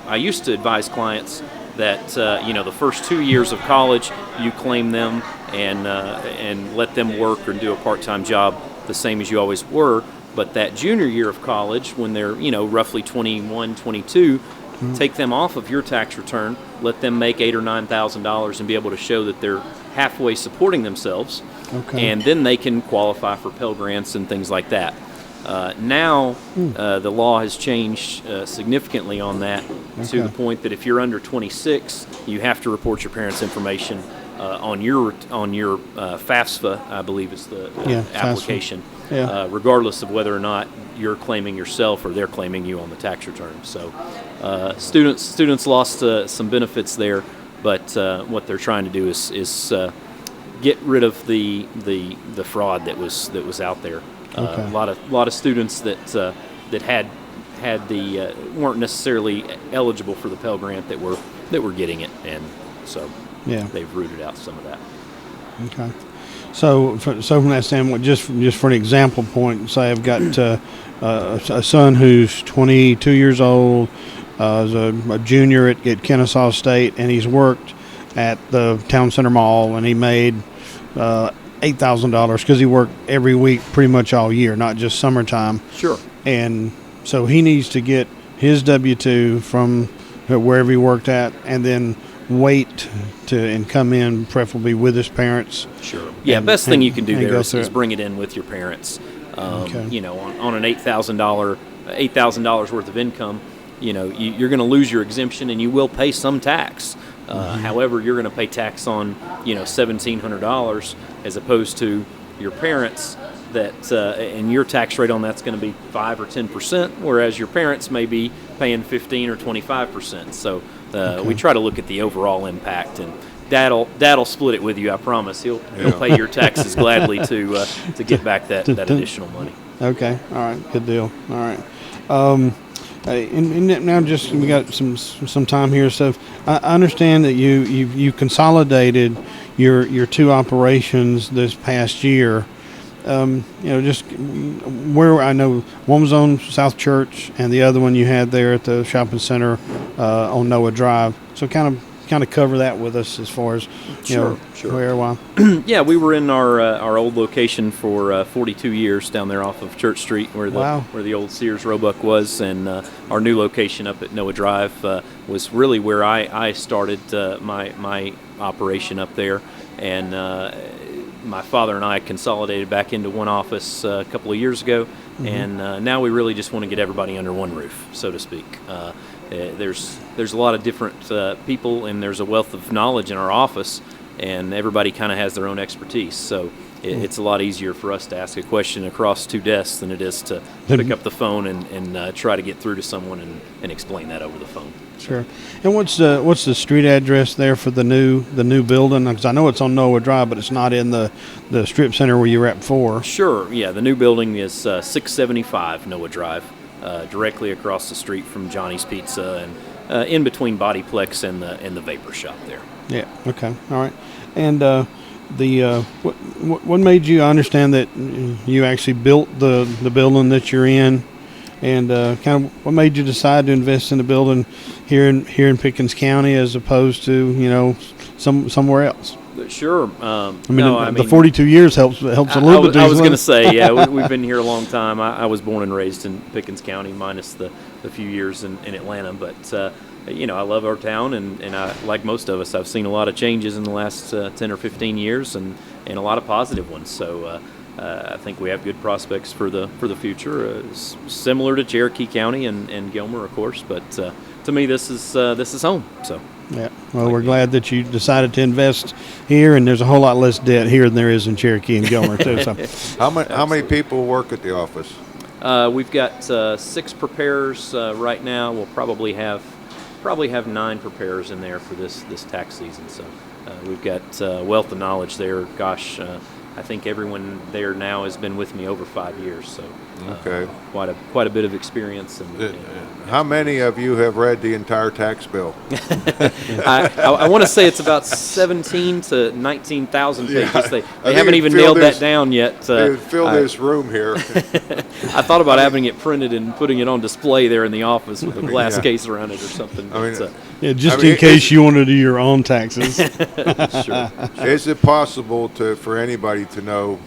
I used to advise clients that the first 2 years of college you claim them and let them work or do a part-time job the same as you always were. But that junior year of college, when they're roughly 21, 22. Take them off of your tax return, let them make $8,000 or $9,000 and be able to show that they're halfway supporting themselves, and then they can qualify for Pell Grants and things like that. Now, the law has changed significantly on that to the point that if you're under 26, you have to report your parents' information on your FAFSA, I believe is the application, regardless of whether or not you're claiming yourself or they're claiming you on the tax return. So students lost some benefits there, but what they're trying to do is get rid of the fraud that was out there. A lot of students that had the weren't necessarily eligible for the Pell Grant that were getting it, and so they've rooted out some of that. Okay. So from that standpoint, just for an example point, say I've got a son who's 22 years old, is a junior at Kennesaw State, and he's worked at the Town Center Mall, and he made $8,000 because he worked every week pretty much all year, not just summertime. Sure. And so he needs to get his W-2 from wherever he worked at, and then wait and come in preferably with his parents. Sure. Yeah, best thing you can do there is bring it in with your parents. On an $8,000 worth of income, you're going to lose your exemption and you will pay some tax. However, you're going to pay tax on $1,700 as opposed to your parents and your tax rate on that's going to be 5 or 10%, whereas your parents may be paying 15 or 25%. So we try to look at the overall impact, and Dad'll split it with you. I promise. He'll pay your taxes gladly to get back that additional money. Okay. All right. Good deal. All right. And now we got some time here. So I understand that you consolidated your two operations this past year. Just where I know one was on South Church and the other one you had there at the shopping center on Noah Drive. So kind of cover that with us as far as Sure. where, why. Yeah, we were in our old location for 42 years down there off of Church Street where the old Sears Roebuck was, and our new location up at Noah Drive was really where I started my operation up there, and my father and I consolidated back into one office a couple of years ago, and now we really just want to get everybody under one roof, so to speak. There's a lot of different people, and there's a wealth of knowledge in our office, and everybody kind of has their own expertise. So it's a lot easier for us to ask a question across two desks than it is to pick up the phone and try to get through to someone and explain that over the phone. Sure. And what's the street address there for the new building? Because I know it's on Noah Drive, but it's not in the strip center where you were at before. Sure. Yeah, the new building is 675 Noah Drive, directly across the street from Johnny's Pizza and in between Bodyplex and the Vapor Shop there. Yeah. Okay. All right. And what made you? I understand that you actually built the building that you're in, and kind of what made you decide to invest in the building here in Pickens County as opposed to somewhere else? Sure. The 42 years helps a little bit. I was going to say, yeah, we've been here a long time. I was born and raised in Pickens County, minus the few years in Atlanta, but. I love our town, and I, like most of us, I've seen a lot of changes in the last 10 or 15 years, and a lot of positive ones. So I think we have good prospects for the future, similar to Cherokee County and Gilmer, of course. But to me, this is home. So yeah, well, we're glad that you decided to invest here, and there's a whole lot less debt here than there is in Cherokee and Gilmer too. So how many people work at the office? We've got 6 preparers right now. We'll probably have 9 preparers in there for this tax season. So we've got wealth of knowledge there. Gosh, I think everyone there now has been with me over 5 years. So okay, quite a bit of experience. And how many of you have read the entire tax bill? I want to say it's about 17 to 19,000 pages. Yeah, they haven't even nailed that down yet. They would fill this room here. I thought about having it printed and putting it on display there in the office with a glass case around it or something. In case you want to do your own taxes. Sure. Is it possible for anybody to know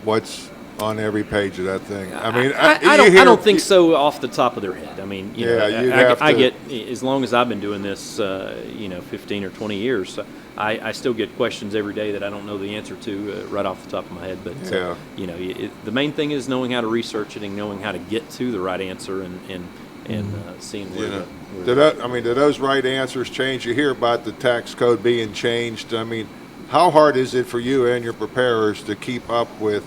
what's on every page of that thing? I don't think so off the top of their head. I get, as long as I've been doing this, 15 or 20 years, I still get questions every day that I don't know the answer to right off the top of my head. But the main thing is knowing how to research it and knowing how to get to the right answer and seeing where. Do those right answers change? You hear about the tax code being changed. How hard is it for you and your preparers to keep up with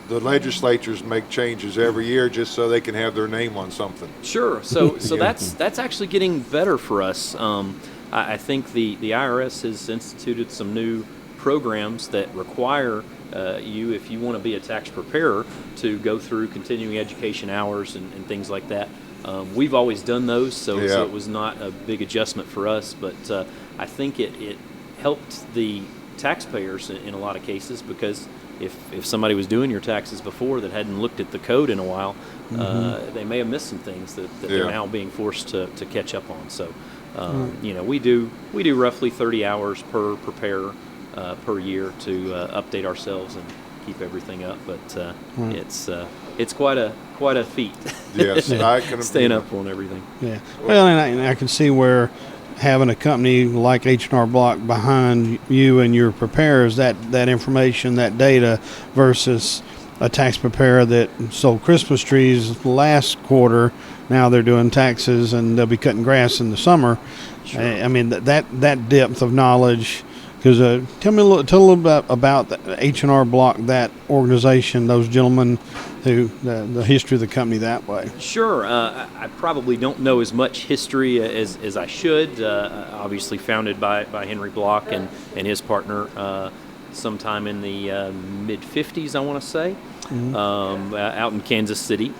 the legislatures make changes every year just so they can have their name on something? Sure. So that's actually getting better for us. I think the IRS has instituted some new programs that require you, if you want to be a tax preparer, to go through continuing education hours and things like that. We've always done those, so it was not a big adjustment for us, but I think it helped the taxpayers in a lot of cases, because if somebody was doing your taxes before that hadn't looked at the code in a while, they may have missed some things that they're now being forced to catch up on. So we do roughly 30 hours per preparer per year to update ourselves and keep everything up, but it's quite a feat. Yes, I can staying up on everything. Yeah, well, and I can see where having a company like H&R Block behind you and your preparers, that information, that data, versus a tax preparer that sold Christmas trees last quarter. Now they're doing taxes and they'll be cutting grass in the summer. Sure. That depth of knowledge. Because tell a little bit about the H&R Block, that organization, those gentlemen, who the history of the company that way. Sure. I probably don't know as much history as I should. Obviously founded by Henry Block and his partner sometime in the mid-'50s, I want to say, out in Kansas City.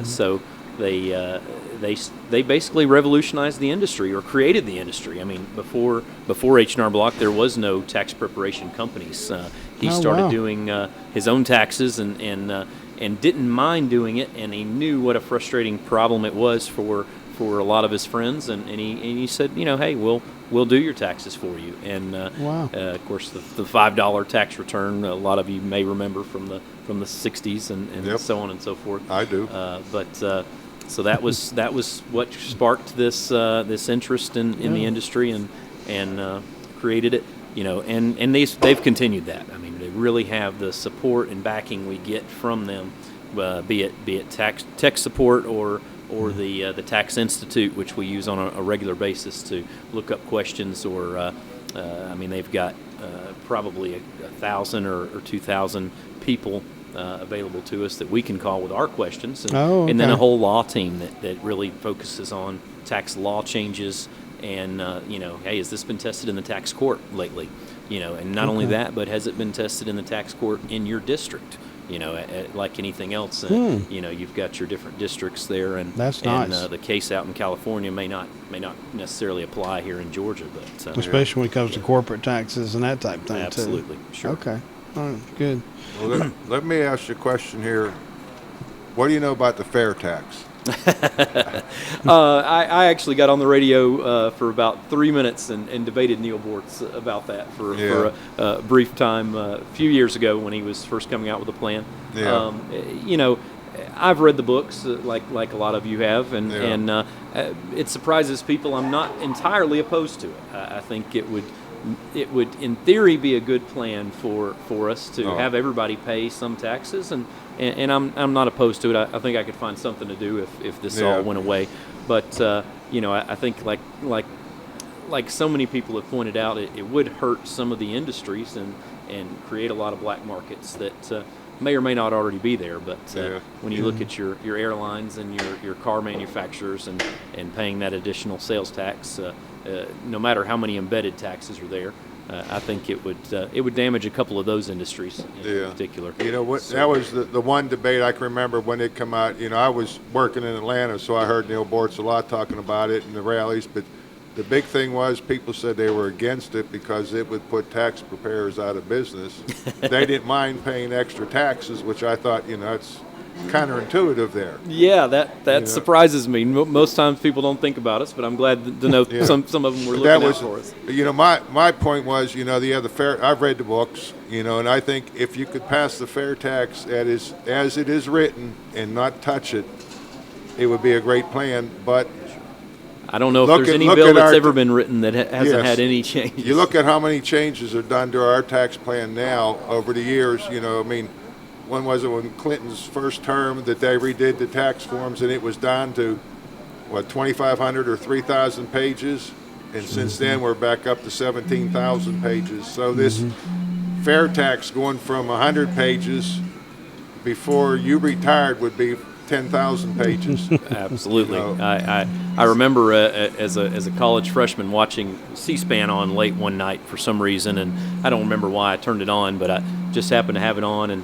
So they basically revolutionized the industry, or created the industry. Before H&R Block, there was no tax preparation companies. He started doing his own taxes and didn't mind doing it, and he knew what a frustrating problem it was for a lot of his friends, and he said, hey, we'll do your taxes for you. And of course, the $5 tax return, a lot of you may remember from the 60s and so on and so forth. I do. So that was what sparked this interest in the industry and created it. And they've continued that. They really have the support and backing we get from them, be it tech support or the Tax Institute, which we use on a regular basis to look up questions or I mean, they've got probably 1,000 or 2,000 people available to us that we can call with our questions, and then a whole law team that really focuses on tax law changes and hey, has this been tested in the tax court lately? And not only that, but has it been tested in the tax court in your district? Like anything else, you've got your different districts there, and that's nice. And the case out in California may not necessarily apply here in Georgia, but especially when it comes to corporate taxes and that type of thing. Absolutely, too. sure. Okay, all right, good. Well, let me ask you a question here. What do you know about the fair tax? I actually got on the radio for about 3 minutes and debated Neil Bortz about that for a brief time a few years ago when he was first coming out with a plan. Yeah. I've read the books like a lot of you have, and it surprises people. I'm not entirely opposed to it. I think it would in theory be a good plan for us to have everybody pay some taxes, and I'm not opposed to it. I think I could find something to do if this all went away. But I think like so many people have pointed out, it would hurt some of the industries and create a lot of black markets that may or may not already be there. But when you look at your airlines and your car manufacturers and paying that additional sales tax, no matter how many embedded taxes are there, I think it would damage a couple of those industries in particular. That was the one debate I can remember when it come out. I was working in Atlanta, so I heard Neil Bortz a lot talking about it in the rallies. But the big thing was people said they were against it because it would put tax preparers out of business. They didn't mind paying extra taxes, which I thought, it's counterintuitive there. Yeah, that surprises me. Most times people don't think about us, but I'm glad to know some of them were looking out for us. My point was, the fair. I've read the books, and I think if you could pass the fair tax as it is written and not touch it, it would be a great plan. But I don't know if there's any bill that's ever been written that hasn't had any changes. You look at how many changes are done to our tax plan now over the years. When was it, when Clinton's first term, that they redid the tax forms and it was down to, 2,500 or 3,000 pages? And since then, we're back up to 17,000 pages. So this fair tax going from 100 pages before you retired would be 10,000 pages. Absolutely. I remember as a college freshman watching C-SPAN on late one night for some reason, and I don't remember why I turned it on, but I just happened to have it on, and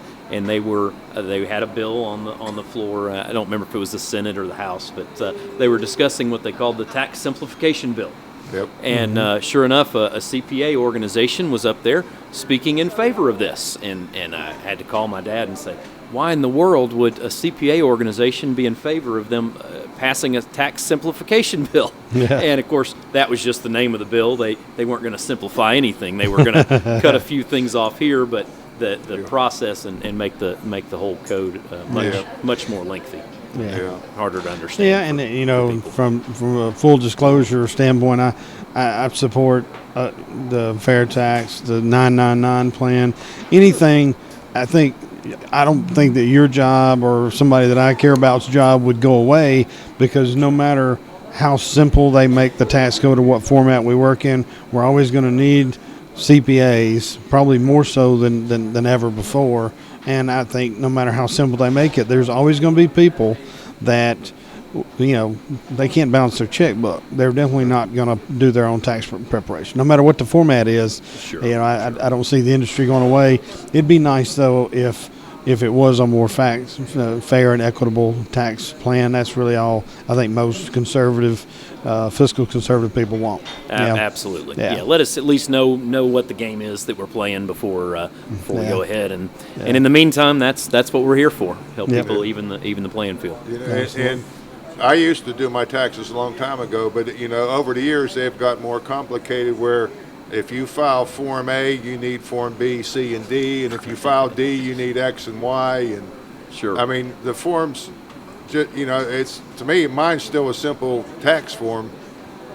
they had a bill on the floor. I don't remember if it was the Senate or the House, but they were discussing what they called the tax simplification bill. Yep. And sure enough, a CPA organization was up there speaking in favor of this, and I had to call my dad and say, why in the world would a CPA organization be in favor of them passing a tax simplification bill? Yeah. And, of course, that was just the name of the bill. They weren't going to simplify anything. They were going to cut a few things off here, but the process and make the whole code much more lengthy. Yeah. Harder to understand. Yeah, and from a full disclosure standpoint, I support the fair tax, the 999 plan, anything. I don't think that your job or somebody that I care about's job would go away, because no matter how simple they make the tax code or what format we work in, we're always going to need CPAs, probably more so than ever before. And I think no matter how simple they make it, there's always going to be people that, they can't balance their checkbook. They're definitely not going to do their own tax preparation, no matter what the format is. Sure. I don't see the industry going away. It'd be nice, though, if it was a more fair and equitable tax plan. That's really all I think most conservative, fiscal conservative people want. Absolutely. Yeah. Let us at least know what the game is that we're playing before we go ahead. And in the meantime, that's what we're here for. Help people even the playing field. And I used to do my taxes a long time ago, but over the years they've got more complicated, where if you file Form A, you need Form B, C, and D, and if you file D, you need X and Y. And sure, I mean the forms, it's, to me, mine's still a simple tax form,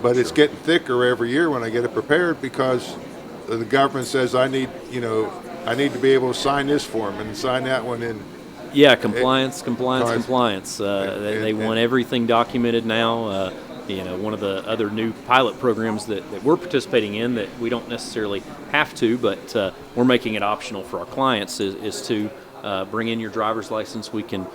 but it's getting thicker every year when I get it prepared, because the government says I need to be able to sign this form and sign that one in. Yeah, compliance. They want everything documented now. one of the other new pilot programs that we're participating in that we don't necessarily have to, but we're making it optional for our clients is to bring in your driver's license. We can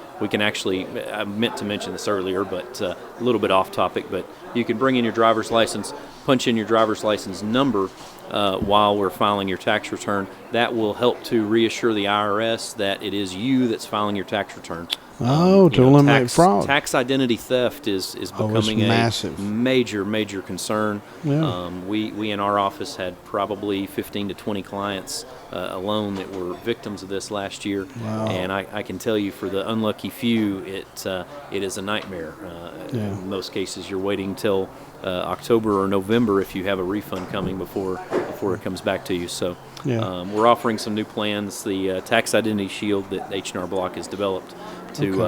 actually, I meant to mention this earlier, but a little bit off topic, but you can bring in your driver's license, punch in your driver's license number while we're filing your tax return. That will help to reassure the IRS that it is you that's filing your tax return. To eliminate fraud. Tax identity theft is becoming a massive. major concern. Yeah. We in our office had probably 15 to 20 clients alone that were victims of this last year. Wow. And I can tell you, for the unlucky few, it is a nightmare. In most cases, you're waiting till October or November if you have a refund coming before it comes back to you. So we're offering some new plans. The Tax Identity Shield that H&R Block has developed to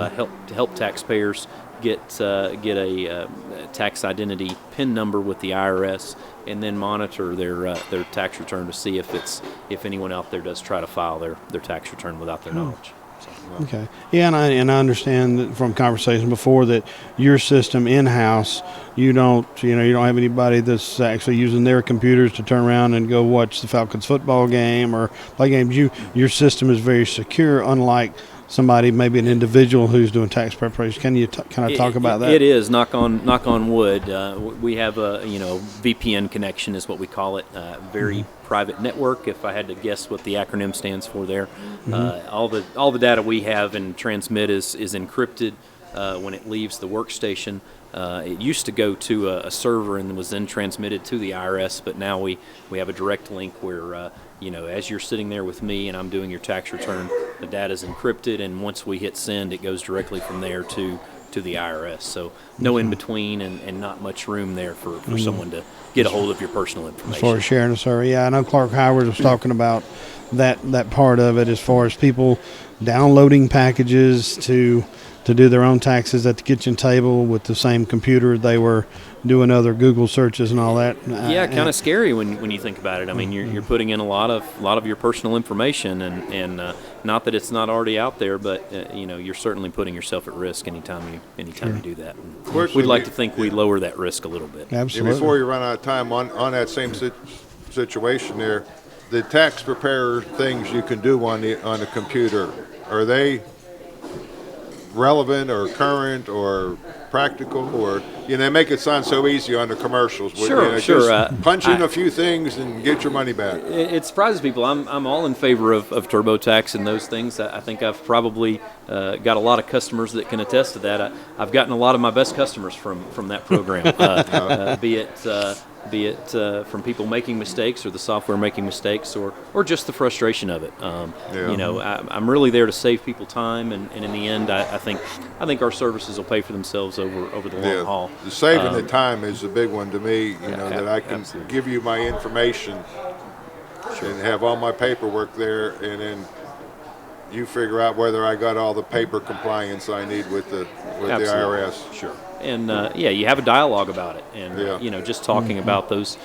help taxpayers get a tax identity PIN number with the IRS, and then monitor their tax return to see if anyone out there does try to file their tax return without their knowledge. So. Okay. Yeah, and I understand that from conversation before that your system in-house, you don't have anybody that's actually using their computers to turn around and go watch the Falcons football game or play games. Your system is very secure, unlike somebody, maybe an individual who's doing tax preparation. Can you kind of talk about that? It is, knock on wood. We have a VPN connection is what we call it. Very private network. If I had to guess what the acronym stands for there, all the data we have and transmit is encrypted when it leaves the workstation. It used to go to a server and was then transmitted to the IRS, but now we have a direct link where as you're sitting there with me and I'm doing your tax return, the data is encrypted, and once we hit send, it goes directly from there to the IRS. So no in between, and not much room there for someone to get a hold of your personal information. As far as sharing a server, I know Clark Howard was talking about that part of it, as far as people downloading packages to do their own taxes at the kitchen table with the same computer they were doing other Google searches and all that. Kind of scary when you think about it. I mean, you're putting in a lot of your personal information, and not that it's not already out there, but you're certainly putting yourself at risk anytime you do that. We'd like to think we lower that risk a little bit. Absolutely. And before you run out of time on that same situation there, the tax preparer things you can do on the computer, are they relevant or current or practical, or they make it sound so easy on the commercials? Sure. Just punch in a few things and get your money back. It surprises people. I'm all in favor of TurboTax and those things. I think I've probably got a lot of customers that can attest to that. I've gotten a lot of my best customers from that program, be it from people making mistakes or the software making mistakes, or just the frustration of it. I'm really there to save people time, and in the end, I think our services will pay for themselves over the long haul. The saving the time is a big one to me. That I can give you my information and have all my paperwork there, and then you figure out whether I got all the paper compliance I need with the IRS. Sure. And you have a dialogue about it, and just talking about those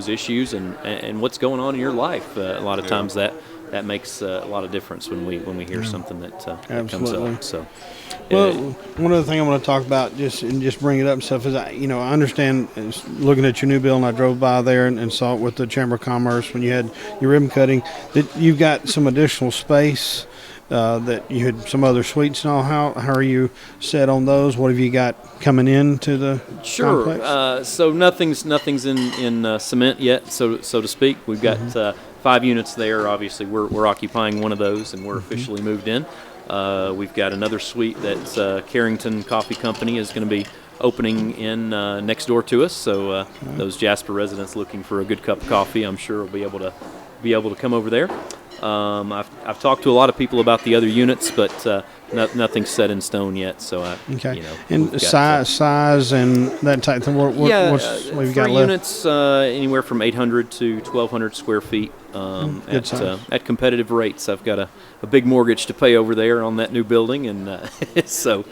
issues and what's going on in your life. A lot of times that makes a lot of difference when we hear something that comes up. So, one other thing I want to talk about, just bring it up and stuff, is I understand, looking at your new building, I drove by there and saw it with the Chamber of Commerce when you had your ribbon cutting, that you've got some additional space. That you had some other suites and all. How are you set on those? What have you got coming into the complex? So nothing's in cement yet, so to speak. We've got 5 units there. Obviously, we're occupying one of those, and we're officially moved in. We've got another suite that Carrington Coffee Company is going to be opening in next door to us. So those Jasper residents looking for a good cup of coffee, I'm sure will be able to come over there. I've talked to a lot of people about the other units, but nothing's set in stone yet. So and size and that type of thing. What have you got left? Units anywhere from 800 to 1,200 square feet at competitive rates. I've got a big mortgage to pay over there on that new building, and so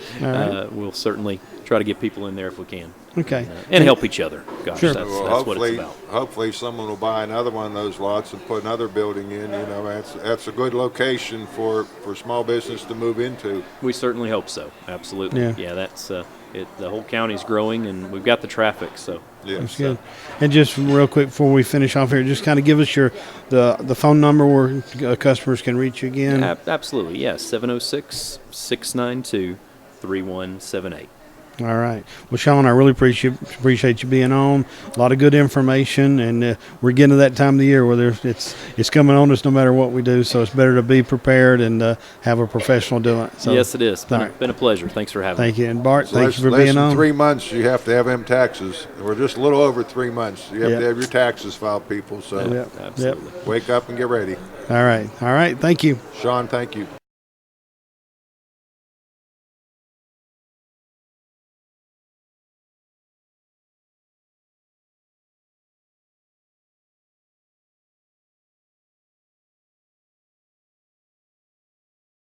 we'll certainly try to get people in there if we can. Okay. And help each other. Gosh, sure. that's what it's about. Hopefully someone will buy another one of those lots and put another building in. That's a good location for small business to move into. We certainly hope so. Absolutely. Yeah, that's the whole county's growing, and we've got the traffic. So Yeah. That's good. And just real quick before we finish off here, just kind of give us the phone number where customers can reach you again. Absolutely, yes, 706-692-3178. All right. Well, Sean, I really appreciate you being on. A lot of good information, and we're getting to that time of the year where it's coming on us no matter what we do. So it's better to be prepared and have a professional do it. So, Yes, it is. all Been a pleasure. Thanks for having me. Thank you. And Bart, So thank you for less being than on. 3 months, you have to have them taxes. We're just a little over 3 months. You have Yep. to have your taxes filed, people. So Yep. Absolutely. wake up and get ready. All right. Thank you. Sean, thank you.